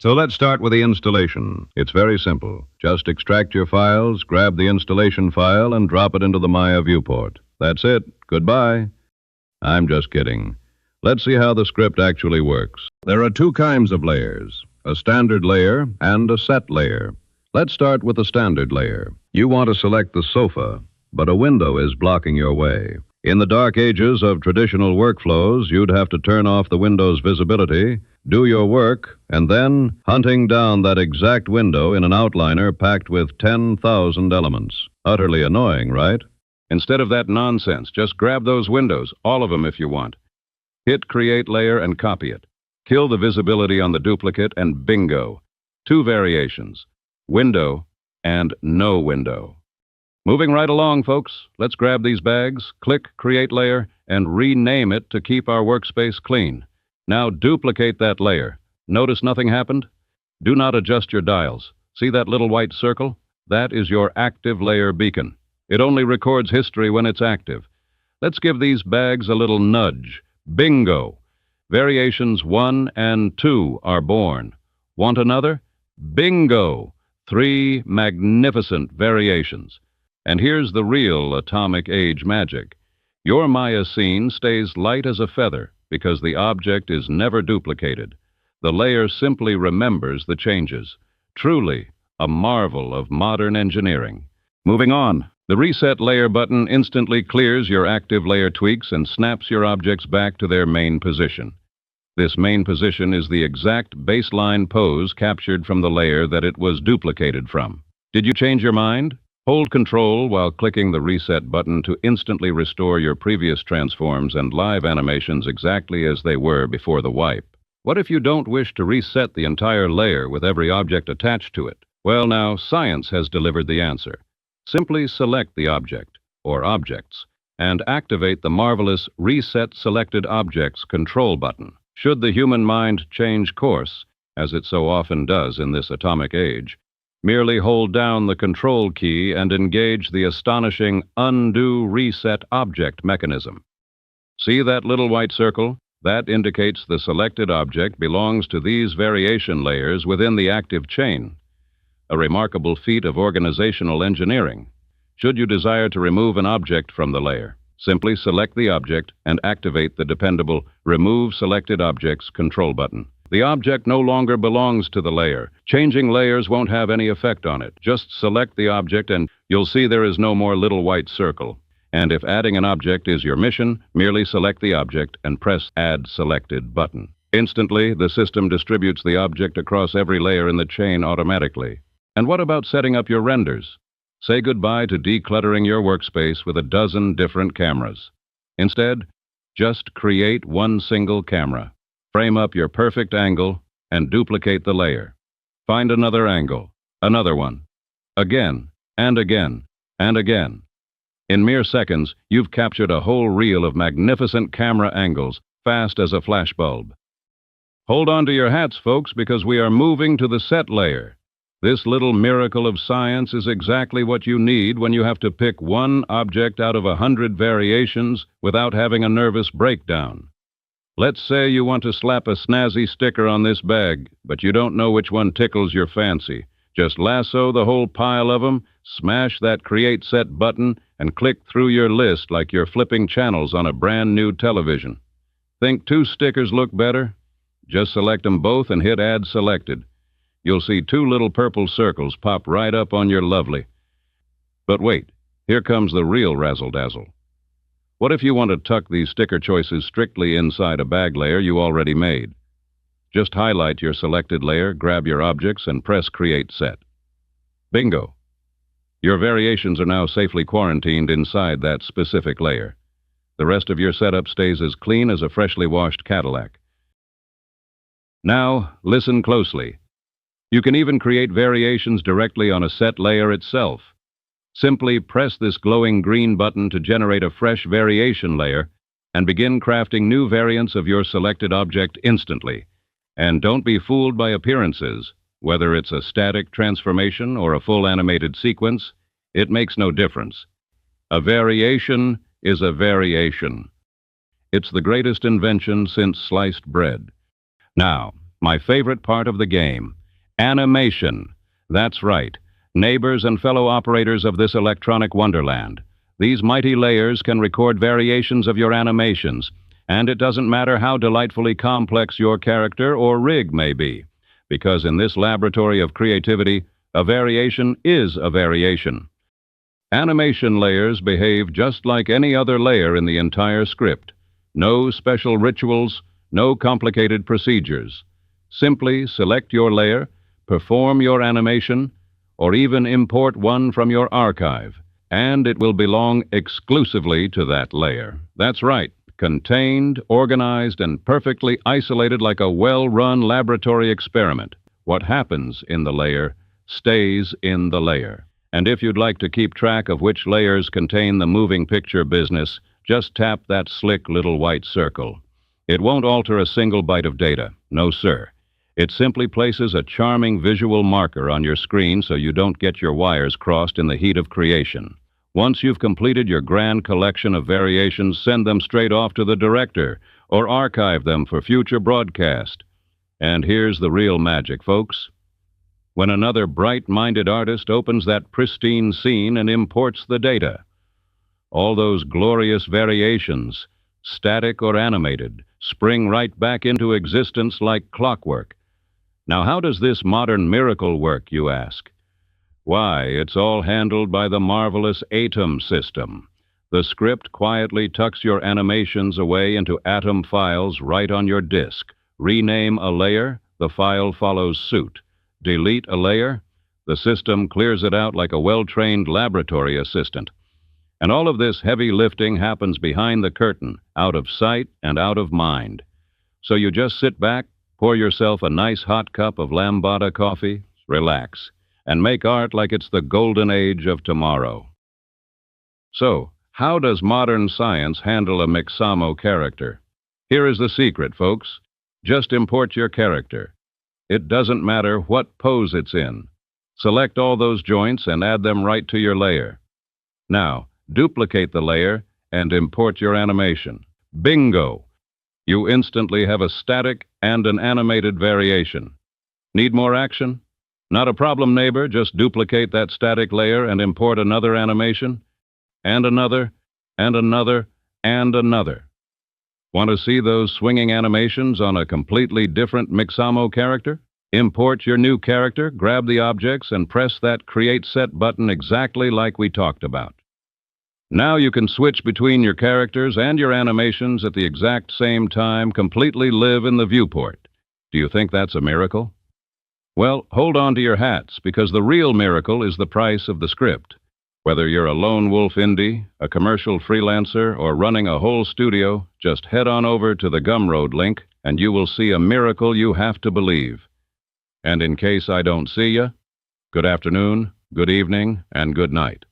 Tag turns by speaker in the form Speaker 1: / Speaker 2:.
Speaker 1: So let's start with the installation. It's very simple. Just extract your files, grab the installation file, and drop it into the Maya viewport. That's it. Goodbye. I'm just kidding. Let's see how the script actually works. There are two kinds of layers, a standard layer and a set layer. Let's start with the standard layer. You want to select the sofa, but a window is blocking your way. In the dark ages of traditional workflows, you'd have to turn off the window's visibility, do your work, and then hunting down that exact window in an outliner packed with 10,000 elements. Utterly annoying, right? Instead of that nonsense, just grab those windows, all of them if you want. Hit Create Layer and copy it. Kill the visibility on the duplicate and bingo. Two variations, window and no window. Moving right along, folks. Let's grab these bags, click Create Layer, and rename it to keep our workspace clean. Now duplicate that layer. Notice nothing happened? Do not adjust your dials. See that little white circle? That is your active layer beacon. It only records history when it's active. Let's give these bags a little nudge. Bingo! Variations 1 and 2 are born. Want another? Bingo! 3 magnificent variations. And here's the real atomic age magic. Your Maya scene stays light as a feather because the object is never duplicated. The layer simply remembers the changes. Truly, a marvel of modern engineering. Moving on, the Reset Layer button instantly clears your active layer tweaks and snaps your objects back to their main position. This main position is the exact baseline pose captured from the layer that it was duplicated from. Did you change your mind? Hold Control while clicking the Reset button to instantly restore your previous transforms and live animations exactly as they were before the wipe. What if you don't wish to reset the entire layer with every object attached to it? Well, now, science has delivered the answer. Simply select the object, or objects, and activate the marvelous Reset Selected Objects control button. Should the human mind change course, as it so often does in this atomic age, merely hold down the Control key and engage the astonishing Undo Reset Object mechanism. See that little white circle? That indicates the selected object belongs to these variation layers within the active chain. A remarkable feat of organizational engineering. Should you desire to remove an object from the layer, simply select the object and activate the dependable Remove Selected Objects control button. The object no longer belongs to the layer. Changing layers won't have any effect on it. Just select the object and you'll see there is no more little white circle. And if adding an object is your mission, merely select the object and press Add Selected button. Instantly, the system distributes the object across every layer in the chain automatically. And what about setting up your renders? Say goodbye to decluttering your workspace with a dozen different cameras. Instead, just create one single camera. Frame up your perfect angle and duplicate the layer. Find another angle, another one, again, and again, and again. In mere seconds, you've captured a whole reel of magnificent camera angles, fast as a flashbulb. Hold on to your hats, folks, because we are moving to the set layer. This little miracle of science is exactly what you need when you have to pick one object out of 100 variations without having a nervous breakdown. Let's say you want to slap a snazzy sticker on this bag, but you don't know which one tickles your fancy. Just lasso the whole pile of them, smash that Create Set button, and click through your list like you're flipping channels on a brand new television. Think 2 stickers look better? Just select them both and hit Add Selected. You'll see 2 little purple circles pop right up on your lovely. But wait, here comes the real razzle-dazzle. What if you want to tuck these sticker choices strictly inside a bag layer you already made? Just highlight your selected layer, grab your objects, and press Create Set. Bingo! Your variations are now safely quarantined inside that specific layer. The rest of your setup stays as clean as a freshly washed Cadillac. Now, listen closely. You can even create variations directly on a set layer itself. Simply press this glowing green button to generate a fresh variation layer and begin crafting new variants of your selected object instantly. And don't be fooled by appearances. Whether it's a static transformation or a full animated sequence, it makes no difference. A variation is a variation. It's the greatest invention since sliced bread. Now, My favorite part of the game. Animation. That's right. Neighbors and fellow operators of this electronic wonderland. These mighty layers can record variations of your animations, and it doesn't matter how delightfully complex your character or rig may be, because in this laboratory of creativity, a variation is a variation. Animation layers behave just like any other layer in the entire script. No special rituals, no complicated procedures. Simply select your layer, perform your animation, or even import one from your archive, and it will belong exclusively to that layer. That's right, contained, organized, and perfectly isolated like a well-run laboratory experiment. What happens in the layer stays in the layer. And if you'd like to keep track of which layers contain the moving picture business, just tap that slick little white circle. It won't alter a single byte of data. No, sir. It simply places a charming visual marker on your screen so you don't get your wires crossed in the heat of creation. Once you've completed your grand collection of variations, send them straight off to the director or archive them for future broadcast. And here's the real magic, folks. When another bright-minded artist opens that pristine scene and imports the data, all those glorious variations, static or animated, spring right back into existence like clockwork. Now, how does this modern miracle work, you ask? Why, it's all handled by the marvelous Atom system. The script quietly tucks your animations away into Atom files right on your disk. Rename a layer, the file follows suit. Delete a layer, the system clears it out like a well-trained laboratory assistant. And all of this heavy lifting happens behind the curtain, out of sight and out of mind. So you just sit back, pour yourself a nice hot cup of lambada coffee, relax, and make art like it's the golden age of tomorrow. So, how does modern science handle a Mixamo character? Here is the secret, folks. Just import your character. It doesn't matter what pose it's in. Select all those joints and add them right to your layer. Now, duplicate the layer and import your animation. Bingo! You instantly have a static and an animated variation. Need more action? Not a problem, neighbor. Just duplicate that static layer and import another animation, and another, and another, and another. Want to see those swinging animations on a completely different Mixamo character? Import your new character, grab the objects, and press that Create Set button exactly like we talked about. Now you can switch between your characters and your animations at the exact same time, completely live in the viewport. Do you think that's a miracle? Well, hold on to your hats, because the real miracle is the price of the script. Whether you're a lone wolf indie, a commercial freelancer, or running a whole studio, just head on over to the Gumroad link and you will see a miracle you have to believe. And in case I don't see you, good afternoon, good evening, and good night.